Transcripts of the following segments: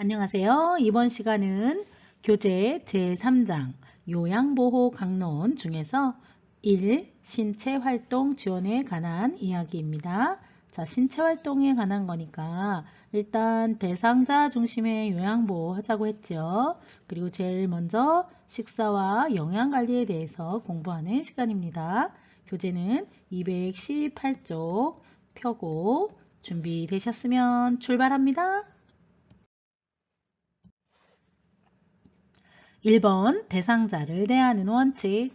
안녕하세요. 이번 시간은 교재 제3장 요양보호 강론 중에서 1. 신체활동 지원에 관한 이야기입니다. 자, 신체활동에 관한 거니까 일단 대상자 중심의 요양보호 하자고 했죠. 그리고 제일 먼저 식사와 영양관리에 대해서 공부하는 시간입니다. 교재는 218쪽 펴고 준비되셨으면 출발합니다. 1번 대상자를 대하는 원칙.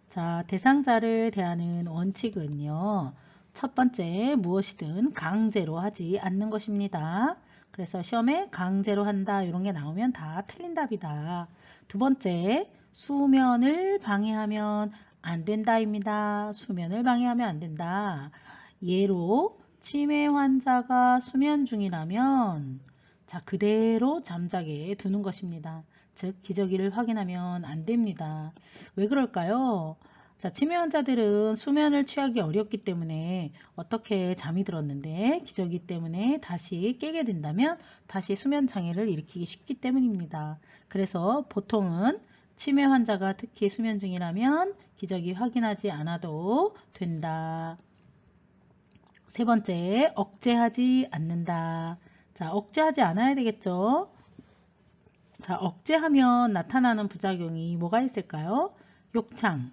자, 대상자를 대하는 원칙은요. 첫 번째, 무엇이든 강제로 하지 않는 것입니다. 그래서 시험에 강제로 한다 이런 게 나오면 다 틀린 답이다. 두 번째, 수면을 방해하면 안 된다입니다. 수면을 방해하면 안 된다. 예로 치매 환자가 수면 중이라면 자, 그대로 잠자게 두는 것입니다. 즉 기저귀를 확인하면 안 됩니다. 왜 그럴까요? 자, 치매 환자들은 수면을 취하기 어렵기 때문에 어떻게 잠이 들었는데 기저귀 때문에 다시 깨게 된다면 다시 수면 장애를 일으키기 쉽기 때문입니다. 그래서 보통은 치매 환자가 특히 수면 중이라면 기저귀 확인하지 않아도 된다. 세 번째, 억제하지 않는다. 자, 억제하지 않아야 되겠죠? 자, 억제하면 나타나는 부작용이 뭐가 있을까요? 욕창,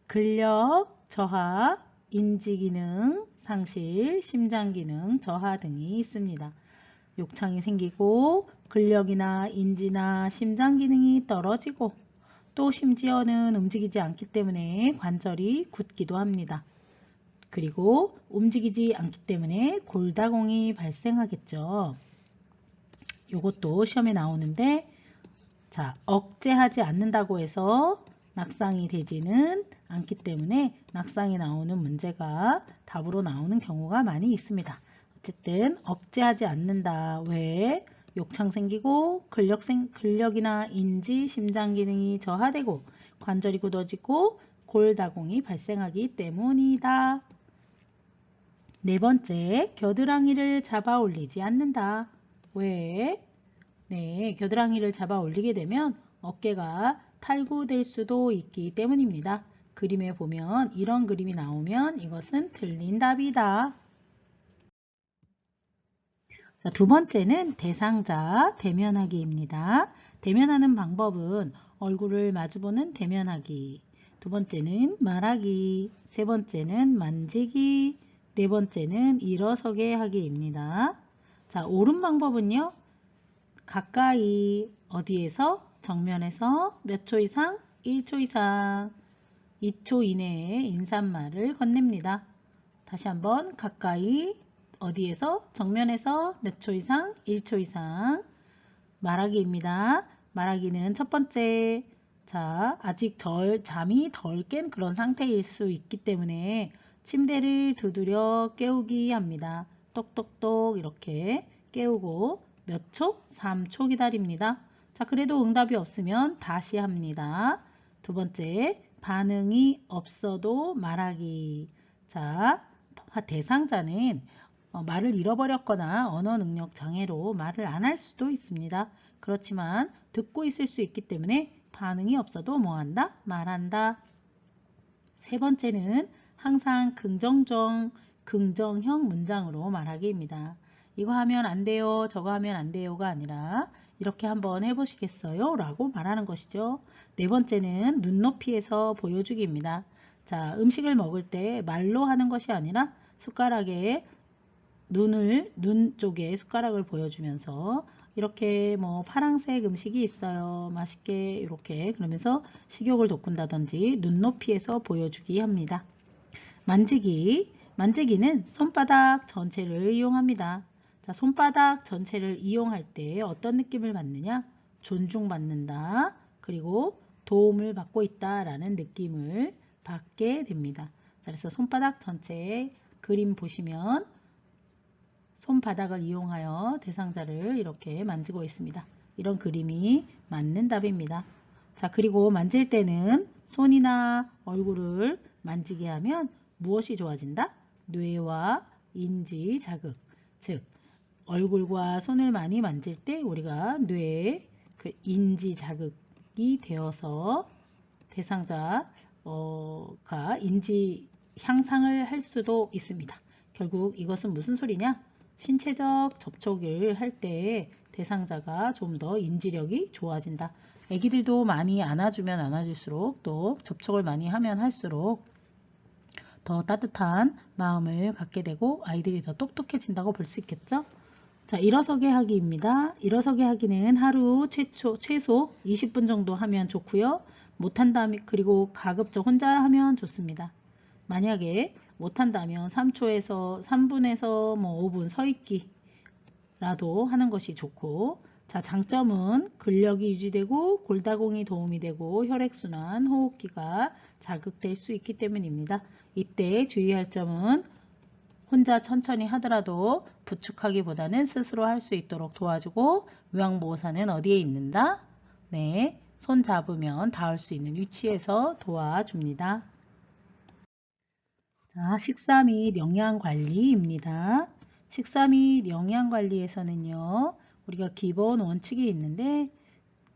근력 저하, 인지기능 상실, 심장기능 저하 등이 있습니다. 욕창이 생기고 근력이나 인지나 심장기능이 떨어지고 또 심지어는 움직이지 않기 때문에 관절이 굳기도 합니다. 그리고 움직이지 않기 때문에 골다공이 발생하겠죠. 이것도 시험에 나오는데 자, 억제하지 않는다고 해서 낙상이 되지는 않기 때문에 낙상이 나오는 문제가 답으로 나오는 경우가 많이 있습니다. 어쨌든 억제하지 않는다. 왜? 욕창 생기고 근력이나 인지, 심장 기능이 저하되고 관절이 굳어지고 골다공이 발생하기 때문이다. 네 번째, 겨드랑이를 잡아 올리지 않는다. 왜? 네, 겨드랑이를 잡아 올리게 되면 어깨가 탈구될 수도 있기 때문입니다. 그림에 보면 이런 그림이 나오면 이것은 틀린 답이다. 자, 두 번째는 대상자 대면하기입니다. 대면하는 방법은 얼굴을 마주보는 대면하기, 두 번째는 말하기, 세 번째는 만지기, 네 번째는 일어서게 하기입니다. 자, 옳은 방법은요. 가까이 어디에서? 정면에서 몇 초 이상? 1초 이상, 2초 이내에 인사말을 건넵니다. 다시 한번 가까이 어디에서? 정면에서 몇 초 이상? 1초 이상. 말하기입니다. 말하기는 첫 번째, 자, 아직 잠이 덜 깬 그런 상태일 수 있기 때문에 침대를 두드려 깨우기 합니다. 똑똑똑 이렇게 깨우고 몇 초? 3초 기다립니다. 자, 그래도 응답이 없으면 다시 합니다. 두 번째, 반응이 없어도 말하기. 자, 대상자는 말을 잃어버렸거나 언어 능력 장애로 말을 안 할 수도 있습니다. 그렇지만 듣고 있을 수 있기 때문에 반응이 없어도 뭐한다? 말한다. 세 번째는 항상 긍정형 문장으로 말하기입니다. 이거 하면 안 돼요, 저거 하면 안 돼요가 아니라 이렇게 한번 해보시겠어요? 라고 말하는 것이죠. 네 번째는 눈높이에서 보여주기입니다. 자, 음식을 먹을 때 말로 하는 것이 아니라 숟가락에 눈 쪽에 숟가락을 보여주면서 이렇게 뭐 파란색 음식이 있어요. 맛있게 이렇게 그러면서 식욕을 돋군다든지 눈높이에서 보여주기 합니다. 만지기는 손바닥 전체를 이용합니다. 자, 손바닥 전체를 이용할 때 어떤 느낌을 받느냐? 존중받는다. 그리고 도움을 받고 있다라는 느낌을 받게 됩니다. 자, 그래서 손바닥 전체 그림 보시면 손바닥을 이용하여 대상자를 이렇게 만지고 있습니다. 이런 그림이 맞는 답입니다. 자, 그리고 만질 때는 손이나 얼굴을 만지게 하면 무엇이 좋아진다? 뇌와 인지 자극, 즉 얼굴과 손을 많이 만질 때 우리가 뇌에 그 인지 자극이 되어서 대상자가 인지 향상을 할 수도 있습니다. 결국 이것은 무슨 소리냐? 신체적 접촉을 할 때 대상자가 좀 더 인지력이 좋아진다. 애기들도 많이 안아주면 안아줄수록 또 접촉을 많이 하면 할수록 더 따뜻한 마음을 갖게 되고 아이들이 더 똑똑해진다고 볼 수 있겠죠? 자, 일어서게 하기입니다. 일어서게 하기는 하루 최소 20분 정도 하면 좋고요. 못한다면 그리고 가급적 혼자 하면 좋습니다. 만약에 못한다면 3분에서 뭐 5분 서 있기라도 하는 것이 좋고, 자, 장점은 근력이 유지되고 골다공이 도움이 되고 혈액순환, 호흡기가 자극될 수 있기 때문입니다. 이때 주의할 점은 혼자 천천히 하더라도 부축하기보다는 스스로 할 수 있도록 도와주고, 요양보호사는 어디에 있는다? 네, 손 잡으면 닿을 수 있는 위치에서 도와줍니다. 자, 식사 및 영양관리입니다. 식사 및 영양관리에서는요, 우리가 기본 원칙이 있는데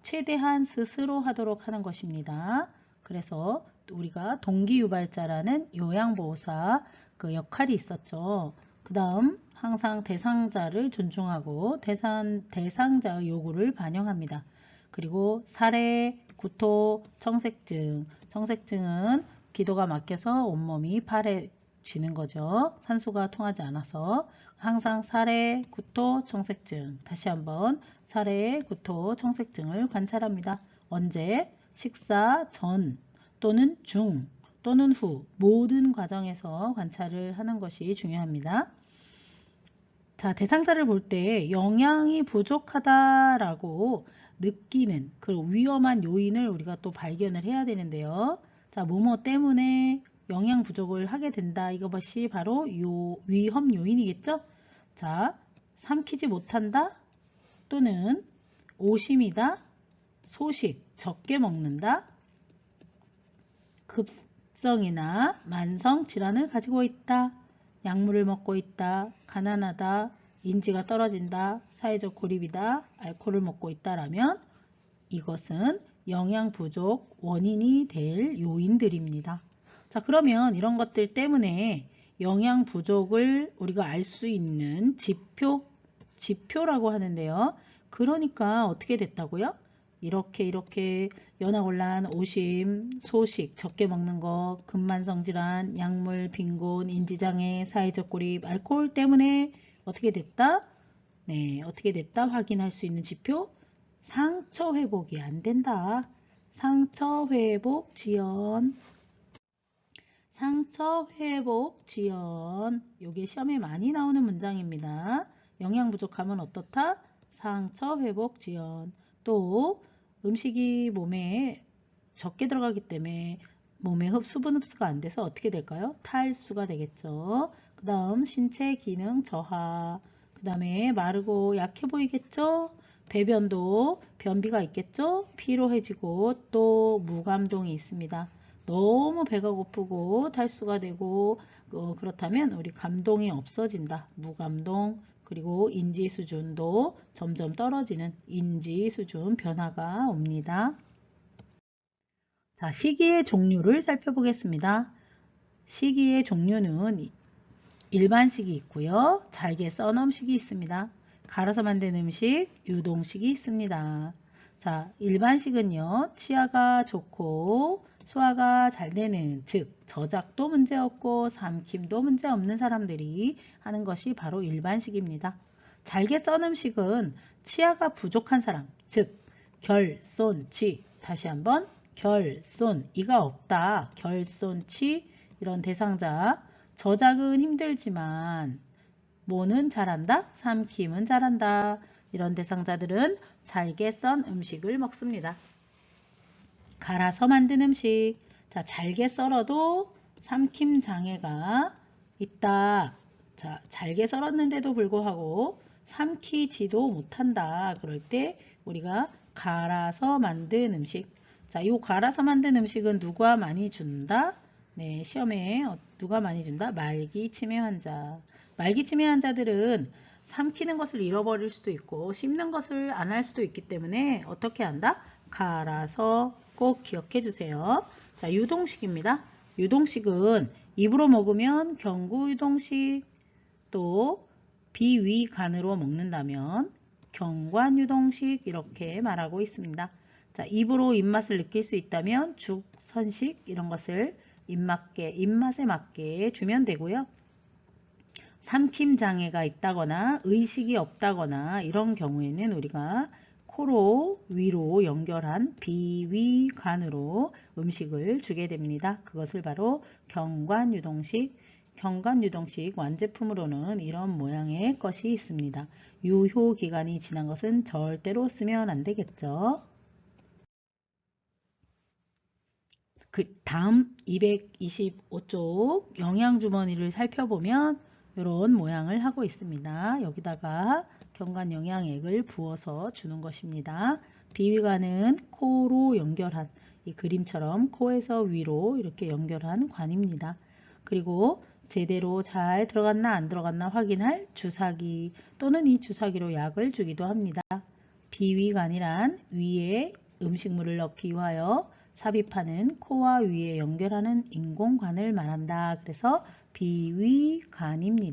최대한 스스로 하도록 하는 것입니다. 그래서 우리가 동기유발자라는 요양보호사 그 역할이 있었죠. 그 다음 항상 대상자를 존중하고 대상자의 요구를 반영합니다. 그리고 사례, 구토, 청색증. 청색증은 기도가 막혀서 온몸이 파래지는 거죠. 산소가 통하지 않아서 항상 사례, 구토, 청색증. 다시 한번 사례, 구토, 청색증을 관찰합니다. 언제? 식사 전 또는 중 또는 후 모든 과정에서 관찰을 하는 것이 중요합니다. 자, 대상자를 볼 때 영양이 부족하다라고 느끼는 그 위험한 요인을 우리가 또 발견을 해야 되는데요. 자, 뭐뭐 때문에 영양 부족을 하게 된다. 이것이 바로 위험 요인이겠죠? 자, 삼키지 못한다 또는 오심이다, 소식, 적게 먹는다, 급성이나 만성 질환을 가지고 있다, 약물을 먹고 있다, 가난하다, 인지가 떨어진다, 사회적 고립이다, 알코올을 먹고 있다라면 이것은 영양 부족 원인이 될 요인들입니다. 자, 그러면 이런 것들 때문에 영양 부족을 우리가 알 수 있는 지표라고 하는데요. 그러니까 어떻게 됐다고요? 이렇게 연하곤란, 오심, 소식, 적게 먹는 거, 근만성 질환, 약물, 빈곤, 인지장애, 사회적 고립, 알코올 때문에 어떻게 됐다? 네, 어떻게 됐다? 확인할 수 있는 지표. 상처 회복이 안 된다. 상처 회복 지연. 상처 회복 지연. 이게 시험에 많이 나오는 문장입니다. 영양 부족하면 어떻다? 상처 회복 지연. 또 음식이 몸에 적게 들어가기 때문에 몸에 수분 흡수가 안 돼서 어떻게 될까요? 탈수가 되겠죠. 그 다음 신체 기능 저하. 그 다음에 마르고 약해 보이겠죠? 배변도 변비가 있겠죠? 피로해지고 또 무감동이 있습니다. 너무 배가 고프고 탈수가 되고 그렇다면 우리 감동이 없어진다. 무감동. 그리고 인지 수준도 점점 떨어지는 인지 수준 변화가 옵니다. 자, 식이의 종류를 살펴보겠습니다. 식이의 종류는 일반식이 있고요. 잘게 썬 음식이 있습니다. 갈아서 만든 음식, 유동식이 있습니다. 자, 일반식은요, 치아가 좋고 소화가 잘 되는, 즉 저작도 문제없고 삼킴도 문제없는 사람들이 하는 것이 바로 일반식입니다. 잘게 썬 음식은 치아가 부족한 사람, 즉 결손치, 다시 한번 결손, 이가 없다, 결손치, 이런 대상자. 저작은 힘들지만 뭐는 잘한다? 삼킴은 잘한다. 이런 대상자들은 잘게 썬 음식을 먹습니다. 갈아서 만든 음식. 자, 잘게 썰어도 삼킴 장애가 있다. 자, 잘게 썰었는데도 불구하고 삼키지도 못한다. 그럴 때 우리가 갈아서 만든 음식. 자, 이 갈아서 만든 음식은 누가 많이 준다? 네, 시험에 누가 많이 준다? 말기치매 환자. 말기치매 환자들은 삼키는 것을 잃어버릴 수도 있고 씹는 것을 안 할 수도 있기 때문에 어떻게 한다? 갈아서 꼭 기억해 주세요. 자, 유동식입니다. 유동식은 입으로 먹으면 경구유동식, 또 비위간으로 먹는다면 경관유동식 이렇게 말하고 있습니다. 자, 입으로 입맛을 느낄 수 있다면 죽, 선식 이런 것을 입맛에 맞게 주면 되고요. 삼킴 장애가 있다거나 의식이 없다거나 이런 경우에는 우리가 코로 위로 연결한 비위관으로 음식을 주게 됩니다. 그것을 바로 경관유동식, 경관유동식 완제품으로는 이런 모양의 것이 있습니다. 유효기간이 지난 것은 절대로 쓰면 안 되겠죠. 그 다음 225쪽 영양주머니를 살펴보면 이런 모양을 하고 있습니다. 여기다가 경관영양액을 부어서 주는 것입니다. 비위관은 코로 연결한 이 그림처럼 코에서 위로 이렇게 연결한 관입니다. 그리고 제대로 잘 들어갔나 안 들어갔나 확인할 주사기 또는 이 주사기로 약을 주기도 합니다. 비위관이란 위에 음식물을 넣기 위하여 삽입하는 코와 위에 연결하는 인공관을 말한다. 그래서 비위관입니다.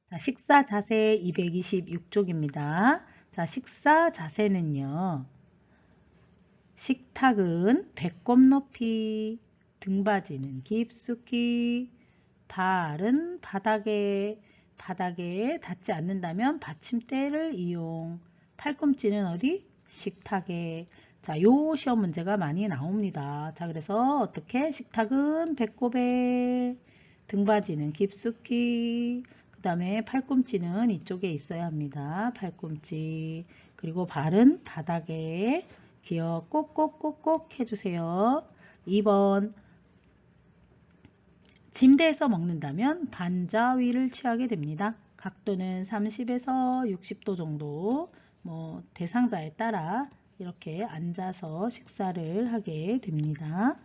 자, 식사 자세 226쪽입니다. 자, 식사 자세는요. 식탁은 배꼽 높이, 등받이는 깊숙이, 발은 바닥에 닿지 않는다면 받침대를 이용, 팔꿈치는 어디? 식탁에. 자, 요 시험 문제가 많이 나옵니다. 자, 그래서 어떻게? 식탁은 배꼽에, 등받이는 깊숙이, 그 다음에 팔꿈치는 이쪽에 있어야 합니다. 팔꿈치. 그리고 발은 바닥에. 기억 꼭꼭꼭꼭 해주세요. 2번. 침대에서 먹는다면 반자위를 취하게 됩니다. 각도는 30에서 60도 정도, 대상자에 따라 이렇게 앉아서 식사를 하게 됩니다.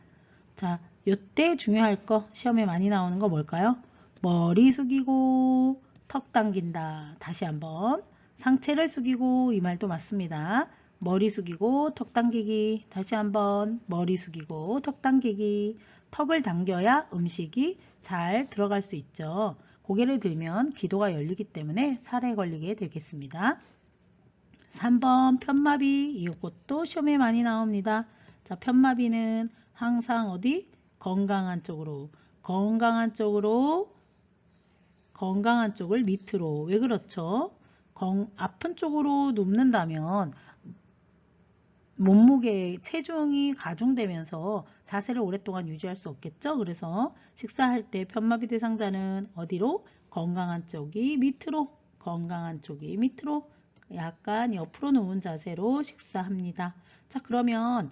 자, 요때 중요할 거, 시험에 많이 나오는 거 뭘까요? 머리 숙이고 턱 당긴다. 다시 한번. 상체를 숙이고, 이 말도 맞습니다. 머리 숙이고 턱 당기기. 다시 한번. 머리 숙이고 턱 당기기. 턱을 당겨야 음식이 잘 들어갈 수 있죠. 고개를 들면 기도가 열리기 때문에 살에 걸리게 되겠습니다. 3번 편마비. 이것도 시험에 많이 나옵니다. 자, 편마비는 항상 어디? 건강한 쪽으로. 건강한 쪽을 밑으로. 왜 그렇죠? 아픈 쪽으로 눕는다면 몸무게, 체중이 가중되면서 자세를 오랫동안 유지할 수 없겠죠. 그래서 식사할 때 편마비 대상자는 어디로? 건강한 쪽이 밑으로, 건강한 쪽이 밑으로, 약간 옆으로 누운 자세로 식사합니다. 자, 그러면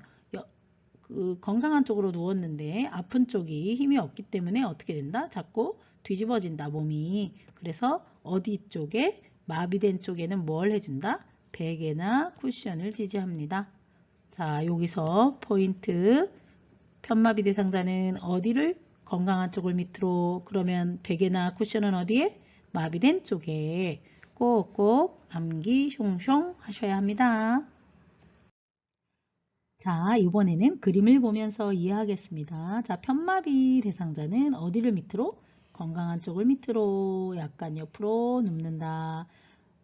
건강한 쪽으로 누웠는데 아픈 쪽이 힘이 없기 때문에 어떻게 된다? 자꾸 뒤집어진다, 몸이. 그래서 어디 쪽에? 마비된 쪽에는 뭘 해준다? 베개나 쿠션을 지지합니다. 자, 여기서 포인트. 편마비 대상자는 어디를? 건강한 쪽을 밑으로. 그러면 베개나 쿠션은 어디에? 마비된 쪽에. 꼭꼭 암기 숑숑 하셔야 합니다. 자, 이번에는 그림을 보면서 이해하겠습니다. 자, 편마비 대상자는 어디를 밑으로? 건강한 쪽을 밑으로, 약간 옆으로 눕는다.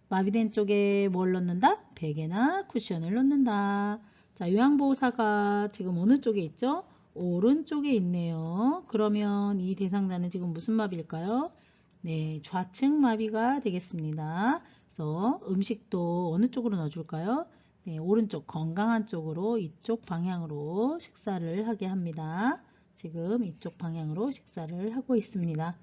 마비된 쪽에 뭘 넣는다? 베개나 쿠션을 넣는다. 자, 요양보호사가 지금 어느 쪽에 있죠? 오른쪽에 있네요. 그러면 이 대상자는 지금 무슨 마비일까요? 네, 좌측 마비가 되겠습니다. 그래서 음식도 어느 쪽으로 넣어줄까요? 네, 오른쪽 건강한 쪽으로, 이쪽 방향으로 식사를 하게 합니다. 지금 이쪽 방향으로 식사를 하고 있습니다.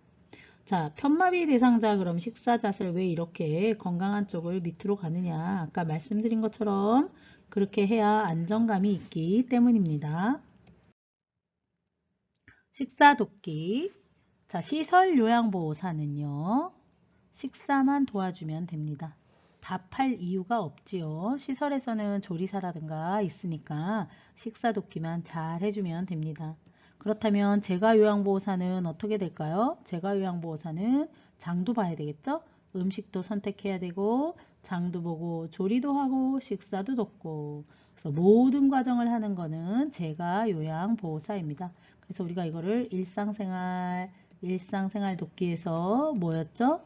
자, 편마비 대상자 그럼 식사 자세를 왜 이렇게 건강한 쪽을 밑으로 가느냐? 아까 말씀드린 것처럼 그렇게 해야 안정감이 있기 때문입니다. 식사 돕기. 자, 시설 요양보호사는요. 식사만 도와주면 됩니다. 밥할 이유가 없지요. 시설에서는 조리사라든가 있으니까 식사 돕기만 잘 해주면 됩니다. 그렇다면 제가 요양보호사는 어떻게 될까요? 제가 요양보호사는 장도 봐야 되겠죠? 음식도 선택해야 되고 장도 보고 조리도 하고 식사도 돕고 그래서 모든 과정을 하는 거는 제가 요양보호사입니다. 그래서 우리가 이거를 일상생활 돕기에서 뭐였죠?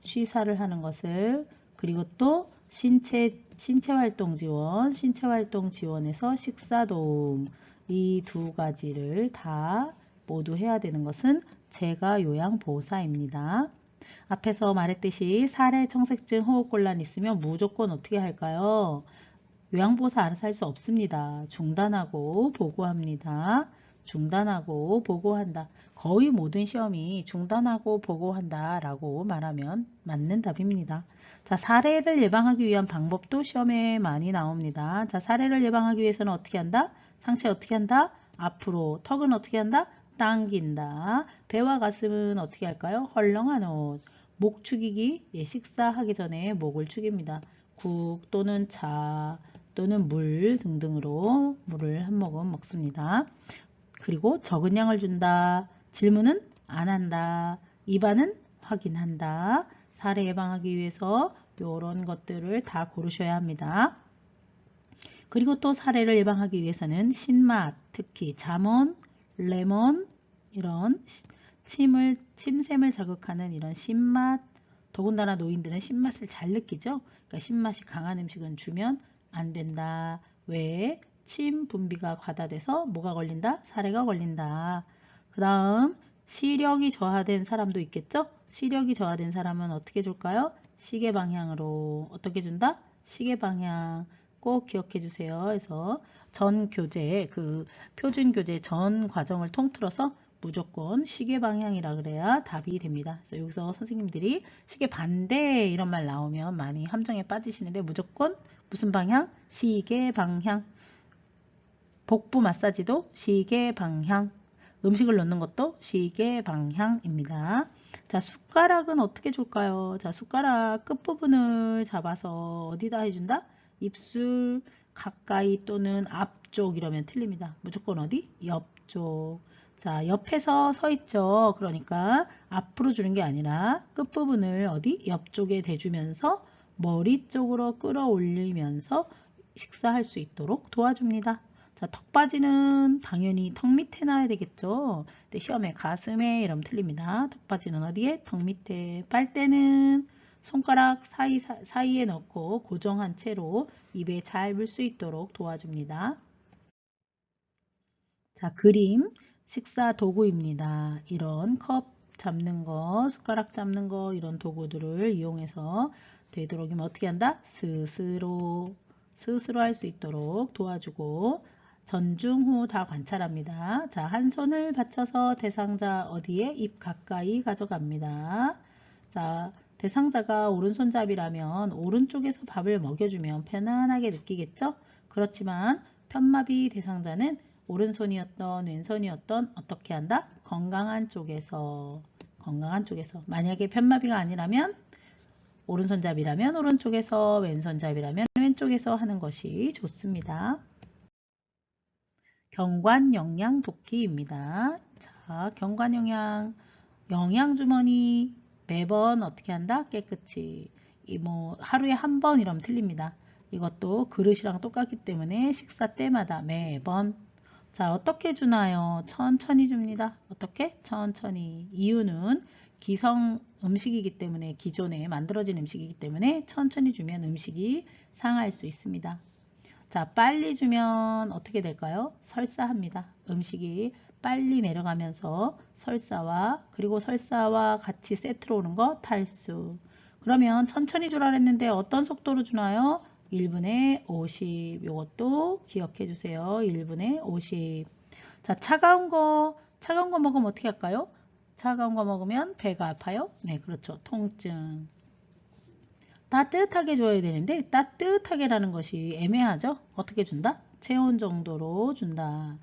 취사를 하는 것을 그리고 또 신체활동 지원에서 식사도움 이 두 가지를 다 모두 해야 되는 것은 제가 요양보호사입니다. 앞에서 말했듯이 사례, 청색증, 호흡곤란 있으면 무조건 어떻게 할까요? 요양보호사 알아서 할 수 없습니다. 중단하고 보고합니다. 중단하고 보고한다. 거의 모든 시험이 중단하고 보고한다 라고 말하면 맞는 답입니다. 자, 사례를 예방하기 위한 방법도 시험에 많이 나옵니다. 자, 사례를 예방하기 위해서는 어떻게 한다? 상체 어떻게 한다? 앞으로. 턱은 어떻게 한다? 당긴다. 배와 가슴은 어떻게 할까요? 헐렁한 옷. 목 축이기. 예, 식사하기 전에 목을 축입니다. 국 또는 차 또는 물 등등으로 물을 한 모금 먹습니다. 그리고 적은 양을 준다. 질문은 안 한다. 입안은 확인한다. 사례 예방하기 위해서 이런 것들을 다 고르셔야 합니다. 그리고 또 사례를 예방하기 위해서는 신맛, 특히 자몬, 레몬 이런 침샘을 자극하는 이런 신맛, 더군다나 노인들은 신맛을 잘 느끼죠. 그러니까 신맛이 강한 음식은 주면 안 된다. 왜? 침 분비가 과다돼서 뭐가 걸린다? 사례가 걸린다. 그 다음 시력이 저하된 사람도 있겠죠? 시력이 저하된 사람은 어떻게 줄까요? 시계 방향으로 어떻게 준다? 시계 방향 꼭 기억해 주세요. 그래서 전 교재 표준 교재 전 과정을 통틀어서 무조건 시계 방향이라 그래야 답이 됩니다. 그래서 여기서 선생님들이 시계 반대 이런 말 나오면 많이 함정에 빠지시는데 무조건 무슨 방향? 시계 방향. 복부 마사지도 시계 방향. 음식을 넣는 것도 시계 방향입니다. 자, 숟가락은 어떻게 줄까요? 자, 숟가락 끝부분을 잡아서 어디다 해준다? 입술 가까이 또는 앞쪽 이러면 틀립니다. 무조건 어디? 옆쪽. 자, 옆에서 서 있죠. 그러니까 앞으로 주는 게 아니라 끝부분을 어디? 옆쪽에 대주면서 머리 쪽으로 끌어올리면서 식사할 수 있도록 도와줍니다. 자, 턱받이는 당연히 턱 밑에 놔야 되겠죠. 근데 시험에 가슴에 이러면 틀립니다. 턱받이는 어디에? 턱 밑에. 빨대는 손가락 사이에 넣고 고정한 채로 입에 잘 물 수 있도록 도와줍니다. 자, 그림 식사 도구입니다. 이런 컵 잡는 거, 숟가락 잡는 거 이런 도구들을 이용해서 되도록이면 어떻게 한다? 스스로 할 수 있도록 도와주고 전중 후 다 관찰합니다. 자, 한 손을 받쳐서 대상자 어디에? 입 가까이 가져갑니다. 자, 대상자가 오른손잡이라면 오른쪽에서 밥을 먹여주면 편안하게 느끼겠죠? 그렇지만 편마비 대상자는 오른손이었던 왼손이었던 어떻게 한다? 건강한 쪽에서 만약에 편마비가 아니라면 오른손잡이라면 오른쪽에서 왼손잡이라면 왼쪽에서 하는 것이 좋습니다. 경관영양 돕기입니다. 자, 경관영양 영양주머니 매번 어떻게 한다? 깨끗이 하루에 한 번 이러면 틀립니다. 이것도 그릇이랑 똑같기 때문에 식사 때마다 매번. 자, 어떻게 주나요? 천천히 줍니다. 어떻게? 천천히. 이유는 기성 음식이기 때문에 기존에 만들어진 음식이기 때문에 천천히 주면 음식이 상할 수 있습니다. 자, 빨리 주면 어떻게 될까요? 설사합니다. 음식이 빨리 내려가면서 그리고 설사와 같이 세트로 오는 거 탈수. 그러면 천천히 주라 했는데 어떤 속도로 주나요? 1분에 50. 이것도 기억해 주세요. 1분에 50. 자, 차가운 거 먹으면 어떻게 할까요? 차가운 거 먹으면 배가 아파요? 네, 그렇죠. 통증. 따뜻하게 줘야 되는데 따뜻하게라는 것이 애매하죠. 어떻게 준다? 체온 정도로 준다.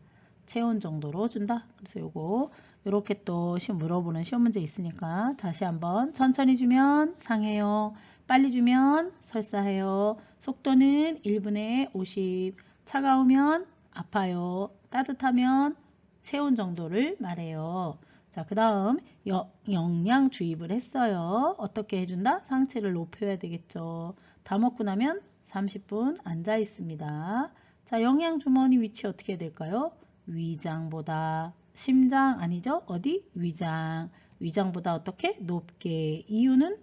체온 정도로 준다. 그래서 요거 이렇게 또 물어보는 시험 문제 있으니까 다시 한번 천천히 주면 상해요. 빨리 주면 설사해요. 속도는 1분에 50. 차가우면 아파요. 따뜻하면 체온 정도를 말해요. 자, 그 다음 영양 주입을 했어요. 어떻게 해준다? 상체를 높여야 되겠죠. 다 먹고 나면 30분 앉아 있습니다. 자, 영양 주머니 위치 어떻게 될까요? 위장보다 심장 아니죠? 어디? 위장. 위장보다 어떻게? 높게. 이유는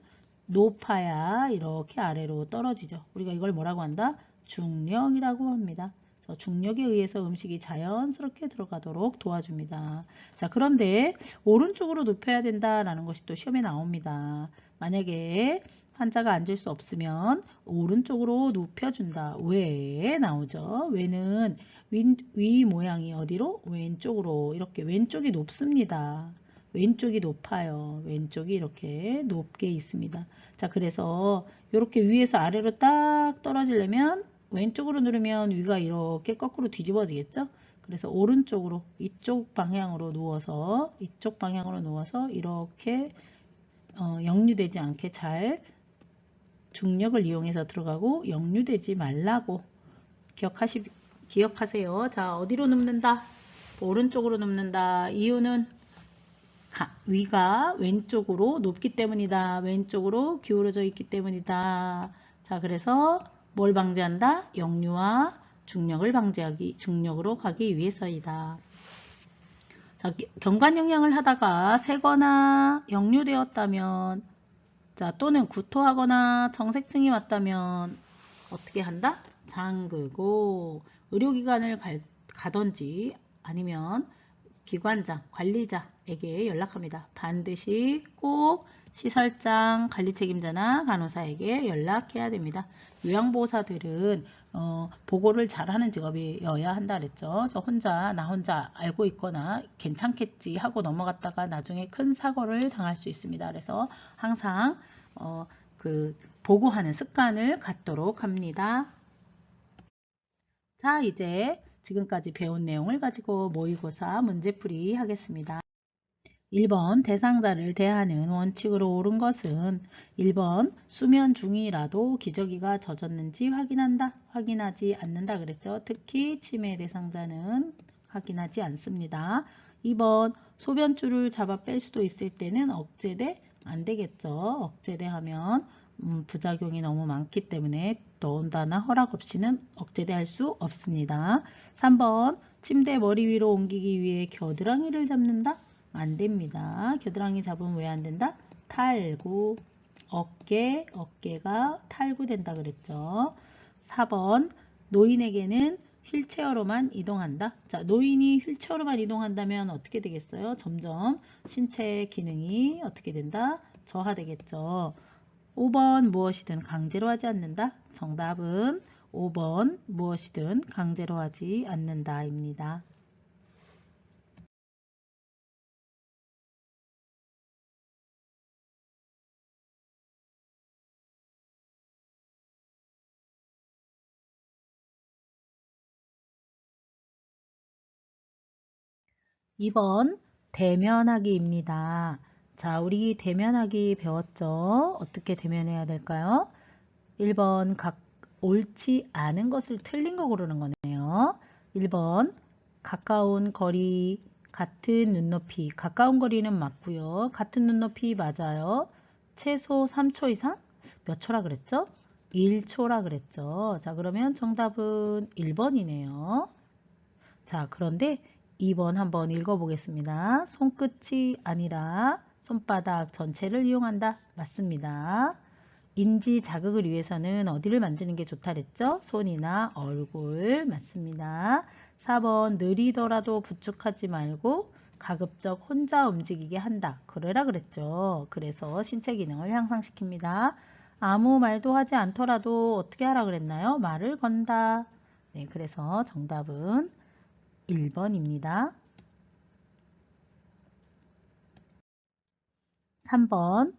높아야 이렇게 아래로 떨어지죠. 우리가 이걸 뭐라고 한다? 중력이라고 합니다. 중력에 의해서 음식이 자연스럽게 들어가도록 도와줍니다. 자, 그런데 오른쪽으로 눕혀야 된다라는 것이 또 시험에 나옵니다. 만약에 환자가 앉을 수 없으면 오른쪽으로 눕혀준다. 왜 나오죠? 왜는 위 모양이 어디로? 왼쪽으로. 이렇게 왼쪽이 높습니다. 왼쪽이 높아요. 왼쪽이 이렇게 높게 있습니다. 자, 그래서 이렇게 위에서 아래로 딱 떨어지려면 왼쪽으로 누르면 위가 이렇게 거꾸로 뒤집어지겠죠? 그래서 오른쪽으로 이쪽 방향으로 누워서 이렇게 역류되지 않게 잘 중력을 이용해서 들어가고 역류되지 말라고 기억하세요. 자, 어디로 눕는다? 오른쪽으로 눕는다. 이유는 위가 왼쪽으로 높기 때문이다. 왼쪽으로 기울어져 있기 때문이다. 자, 그래서 뭘 방지한다? 역류와 중력으로 가기 위해서이다. 자, 경관 영양을 하다가 새거나 역류되었다면, 자, 또는 구토하거나 정색증이 왔다면 어떻게 한다? 잠그고 의료기관을 가든지 아니면 기관장, 관리자에게 연락합니다. 반드시 꼭 시설장, 관리책임자나 간호사에게 연락해야 됩니다. 요양보호사들은 보고를 잘하는 직업이어야 한다 그랬죠. 그래서 나 혼자 알고 있거나 괜찮겠지 하고 넘어갔다가 나중에 큰 사고를 당할 수 있습니다. 그래서 항상 보고하는 습관을 갖도록 합니다. 자, 이제 지금까지 배운 내용을 가지고 모의고사 문제풀이 하겠습니다. 1번 대상자를 대하는 원칙으로 옳은 것은 1번 수면 중이라도 기저귀가 젖었는지 확인하지 않는다 그랬죠. 특히 치매 대상자는 확인하지 않습니다. 2번 소변줄을 잡아 뺄 수도 있을 때는 억제돼 안 되겠죠. 억제돼 하면 부작용이 너무 많기 때문에 더군다나 허락 없이는 억제돼 할 수 없습니다. 3번 침대 머리 위로 옮기기 위해 겨드랑이를 잡는다? 안 됩니다. 겨드랑이 잡으면 왜 안 된다? 탈구. 어깨가 탈구된다 그랬죠. 4번 노인에게는 휠체어로만 이동한다. 자, 노인이 휠체어로만 이동한다면 어떻게 되겠어요? 점점 신체 기능이 어떻게 된다? 저하되겠죠. 5번 무엇이든 강제로 하지 않는다. 정답은 5번 무엇이든 강제로 하지 않는다 입니다. (2번) 대면하기입니다. 자, 우리 대면하기 배웠죠? 어떻게 대면해야 될까요? 1번 옳지 않은 것을 틀린 거 고르는 거네요. 1번 가까운 거리, 같은 눈높이. 가까운 거리는 맞고요. 같은 눈높이 맞아요. 최소 3초 이상? 몇 초라 그랬죠? 1초라 그랬죠. 자, 그러면 정답은 1번이네요. 자, 그런데 2번 한번 읽어보겠습니다. 손끝이 아니라 손바닥 전체를 이용한다. 맞습니다. 인지 자극을 위해서는 어디를 만지는 게 좋다 그랬죠? 손이나 얼굴. 맞습니다. 4번 느리더라도 부축하지 말고 가급적 혼자 움직이게 한다. 그래라 그랬죠. 그래서 신체 기능을 향상시킵니다. 아무 말도 하지 않더라도 어떻게 하라 그랬나요? 말을 건다. 네, 그래서 정답은 1번입니다. 3번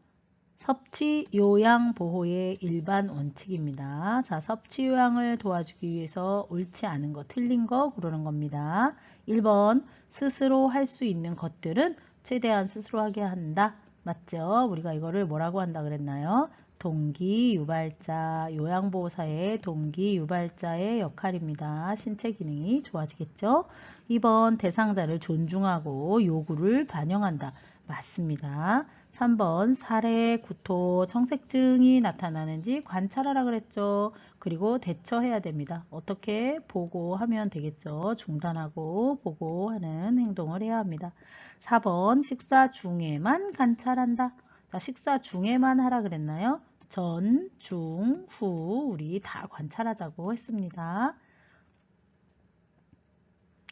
섭취 요양 보호의 일반 원칙입니다. 자, 섭취 요양을 도와주기 위해서 옳지 않은 거, 틀린 거 고르는 겁니다. 1번 스스로 할 수 있는 것들은 최대한 스스로 하게 한다. 맞죠? 우리가 이거를 뭐라고 한다 그랬나요? 동기유발자, 요양보호사의 동기유발자의 역할입니다. 신체 기능이 좋아지겠죠? 2번 대상자를 존중하고 요구를 반영한다. 맞습니다. 3번 사례, 구토, 청색증이 나타나는지 관찰하라 그랬죠. 그리고 대처해야 됩니다. 어떻게 보고하면 되겠죠. 중단하고 보고하는 행동을 해야 합니다. 4번 식사 중에만 관찰한다. 자, 식사 중에만 하라 그랬나요? 전, 중, 후 우리 다 관찰하자고 했습니다.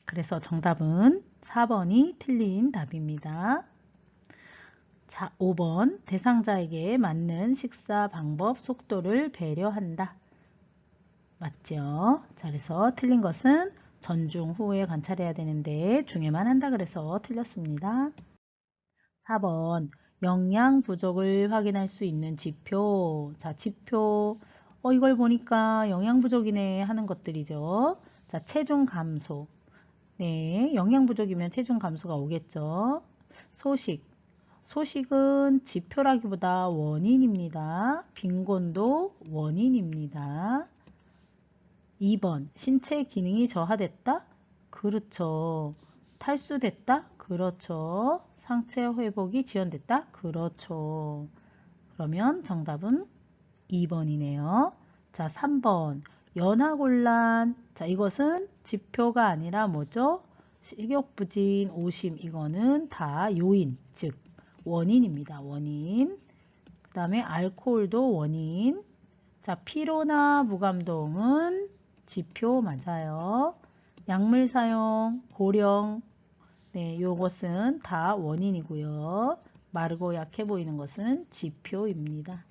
그래서 정답은 4번이 틀린 답입니다. 자, 5번 대상자에게 맞는 식사 방법, 속도를 배려한다. 맞죠? 자, 그래서 틀린 것은 전중 후에 관찰해야 되는데 중에만 한다 그래서 틀렸습니다. 4번 영양 부족을 확인할 수 있는 지표. 자, 지표. 이걸 보니까 영양 부족이네 하는 것들이죠. 자, 체중 감소. 네, 영양 부족이면 체중 감소가 오겠죠. 소식. 소식은 지표라기보다 원인입니다. 빈곤도 원인입니다. 2번 신체 기능이 저하됐다? 그렇죠. 탈수됐다? 그렇죠. 상체 회복이 지연됐다? 그렇죠. 그러면 정답은 2번이네요. 자, 3번 연하곤란. 자, 이것은 지표가 아니라 뭐죠? 식욕부진, 오심 이거는 다 요인, 즉 원인입니다. 원인. 그 다음에 알코올도 원인. 자, 피로나 무감동은 지표 맞아요. 약물 사용, 고령, 네, 요것은 다 원인이고요. 마르고 약해 보이는 것은 지표입니다.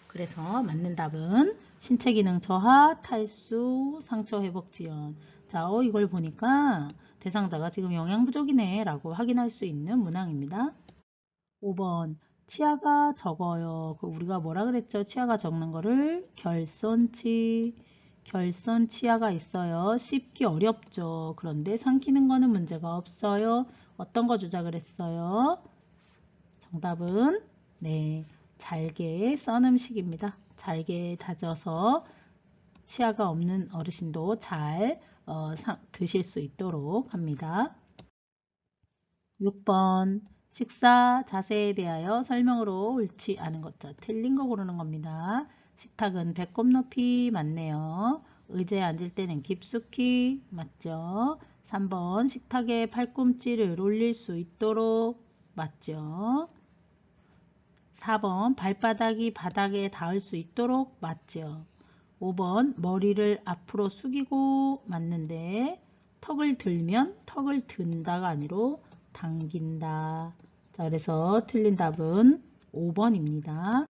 그래서 맞는 답은 신체 기능 저하, 탈수, 상처 회복 지연. 자, 이걸 보니까 대상자가 지금 영양 부족이네 라고 확인할 수 있는 문항입니다. 5번 치아가 적어요. 우리가 뭐라 그랬죠? 치아가 적는 거를 결손치, 결손 치아가 있어요. 씹기 어렵죠. 그런데 삼키는 거는 문제가 없어요. 어떤 거 주자 그랬어요? 정답은 네, 잘게 썬 음식입니다. 잘게 다져서 치아가 없는 어르신도 잘 드실 수 있도록 합니다. 6번 식사 자세에 대하여 설명으로 옳지 않은 것. 자, 틀린 거 고르는 겁니다. 식탁은 배꼽 높이 맞네요. 의자에 앉을 때는 깊숙이 맞죠. 3번 식탁에 팔꿈치를 올릴 수 있도록 맞죠. 4번 발바닥이 바닥에 닿을 수 있도록 맞죠. 5번 머리를 앞으로 숙이고 맞는데 턱을 들면 턱을 든다가 아니로 당긴다. 자, 그래서 틀린 답은 5번입니다.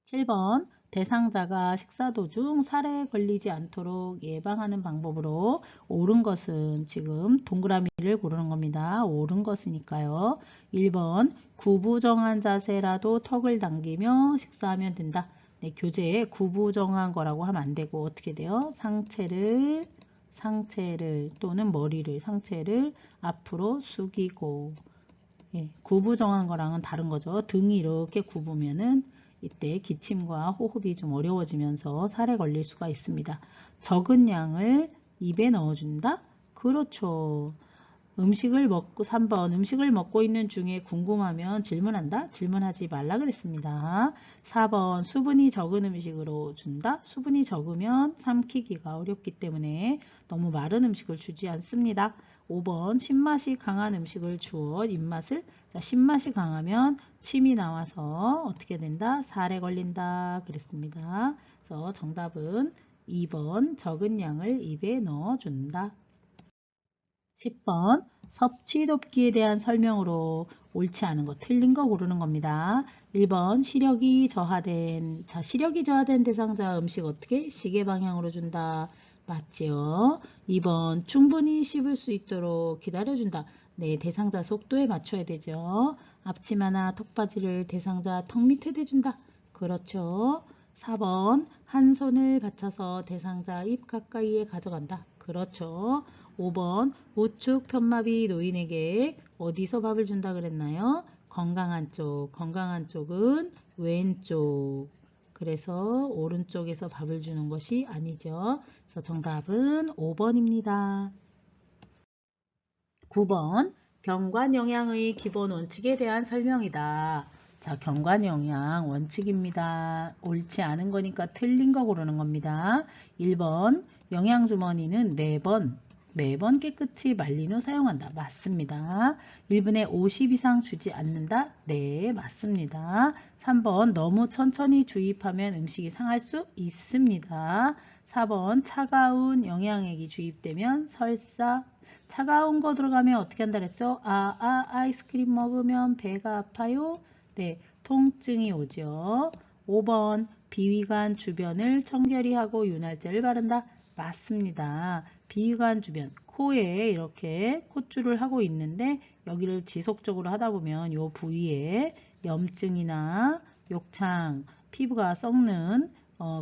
7번 대상자가 식사 도중 살에 걸리지 않도록 예방하는 방법으로 옳은 것은 지금 동그라미를 고르는 겁니다. 옳은 것이니까요. 1번 구부정한 자세라도 턱을 당기며 식사하면 된다. 네, 교재에 구부정한 거라고 하면 안 되고 어떻게 돼요? 상체를 또는 머리를 상체를 앞으로 숙이고 예, 구부정한 거랑은 다른 거죠. 등이 이렇게 굽으면은 이때 기침과 호흡이 좀 어려워지면서 살에 걸릴 수가 있습니다. 적은 양을 입에 넣어준다? 그렇죠. 음식을 먹고 3번 음식을 먹고 있는 중에 궁금하면 질문한다? 질문하지 말라 그랬습니다. 4번 수분이 적은 음식으로 준다? 수분이 적으면 삼키기가 어렵기 때문에 너무 마른 음식을 주지 않습니다. 5번 신맛이 강한 음식을 주어 입맛을 신맛이 강하면 침이 나와서 어떻게 된다? 살에 걸린다 그랬습니다. 그래서 정답은 2번 적은 양을 입에 넣어준다. 10번 섭취 돕기에 대한 설명으로 옳지 않은 거 틀린 거 고르는 겁니다. 1번 시력이 저하된 대상자 음식 어떻게? 시계 방향으로 준다. 맞지요? 2번 충분히 씹을 수 있도록 기다려준다. 네, 대상자 속도에 맞춰야 되죠. 앞치마나 턱받이를 대상자 턱 밑에 대준다. 그렇죠. 4번 한 손을 받쳐서 대상자 입 가까이에 가져간다. 그렇죠. 5번 우측 편마비 노인에게 어디서 밥을 준다 그랬나요? 건강한 쪽은 왼쪽. 그래서 오른쪽에서 밥을 주는 것이 아니죠. 그래서 정답은 5번입니다. 9번 경관영양의 기본 원칙에 대한 설명이다. 자, 경관영양 원칙입니다. 옳지 않은 거니까 틀린 거 고르는 겁니다. 1번 영양주머니는 매번 깨끗이 말린 후 사용한다. 맞습니다. 1분에 50 이상 주지 않는다. 네, 맞습니다. 3번 너무 천천히 주입하면 음식이 상할 수 있습니다. 4번 차가운 영양액이 주입되면 설사. 차가운 거 들어가면 어떻게 한다 그랬죠? 아이스크림 먹으면 배가 아파요? 네, 통증이 오죠. 5번 비위관 주변을 청결히 하고 윤활제를 바른다. 맞습니다. 비위관 주변, 코에 이렇게 콧줄을 하고 있는데 여기를 지속적으로 하다 보면 이 부위에 염증이나 욕창, 피부가 썩는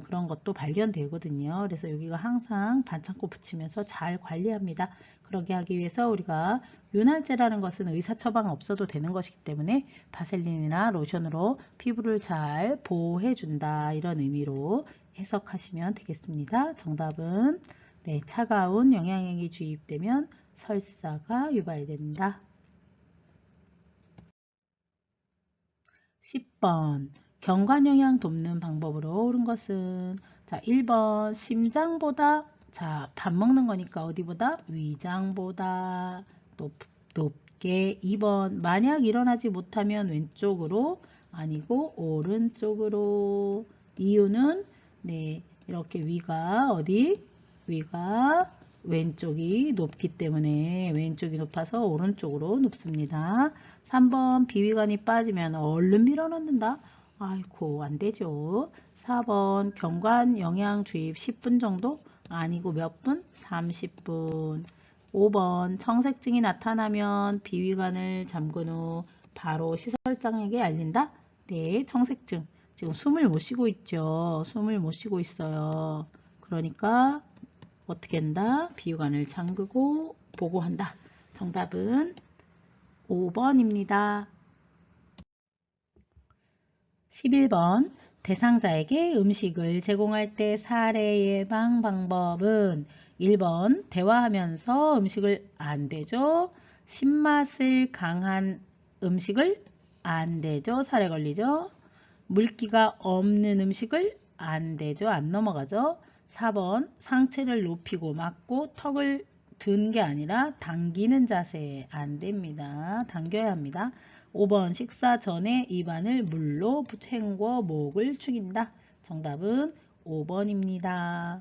그런 것도 발견되거든요. 그래서 여기가 항상 반창고 붙이면서 잘 관리합니다. 그러게 하기 위해서 우리가 윤활제라는 것은 의사 처방 없어도 되는 것이기 때문에 바셀린이나 로션으로 피부를 잘 보호해 준다. 이런 의미로 해석하시면 되겠습니다. 정답은 네, 차가운 영양액이 주입되면 설사가 유발된다. 10번 경관영양 돕는 방법으로 옳은 것은 자 1번 심장보다 자 밥 먹는 거니까 어디보다 위장보다 높게 2번 만약 일어나지 못하면 왼쪽으로 아니고 오른쪽으로 이유는 네 이렇게 위가 왼쪽이 높기 때문에 왼쪽이 높아서 오른쪽으로 눕습니다. 3번 비위관이 빠지면 얼른 밀어넣는다. 아이고 안되죠. 4번 경관 영양 주입 10분 정도? 아니고 몇 분? 30분. 5번 청색증이 나타나면 비위관을 잠근 후 바로 시설장에게 알린다. 네, 청색증. 지금 숨을 못 쉬고 있죠. 숨을 못 쉬고 있어요. 그러니까 어떻게 한다? 비위관을 잠그고 보고한다. 정답은 5번입니다. 11번 대상자에게 음식을 제공할 때 사례 예방 방법은 1번 대화하면서 음식을 안 되죠. 신맛을 강한 음식을 안 되죠. 살에 걸리죠. 물기가 없는 음식을 안 되죠. 안 넘어가죠. 4번 상체를 높이고 막고 턱을 든 게 아니라 당기는 자세 안 됩니다. 당겨야 합니다. 5번 식사 전에 입안을 물로 헹궈 목을 축인다. 정답은 5번입니다.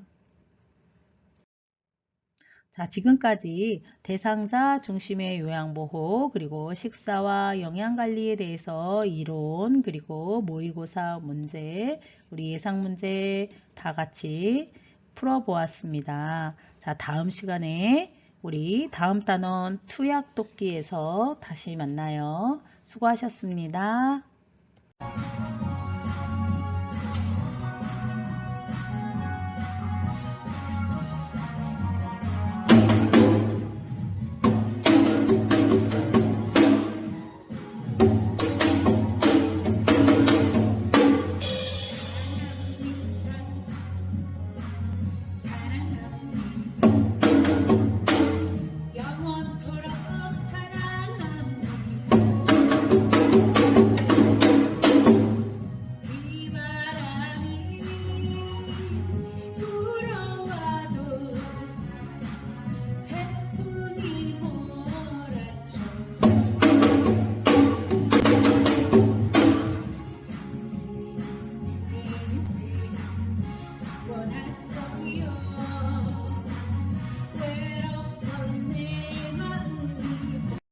자, 지금까지 대상자 중심의 요양보호 그리고 식사와 영양관리에 대해서 이론 그리고 모의고사 문제 우리 예상문제 다 같이 풀어보았습니다. 자, 다음 시간에 우리 다음 단원 투약독기에서 다시 만나요. 수고하셨습니다.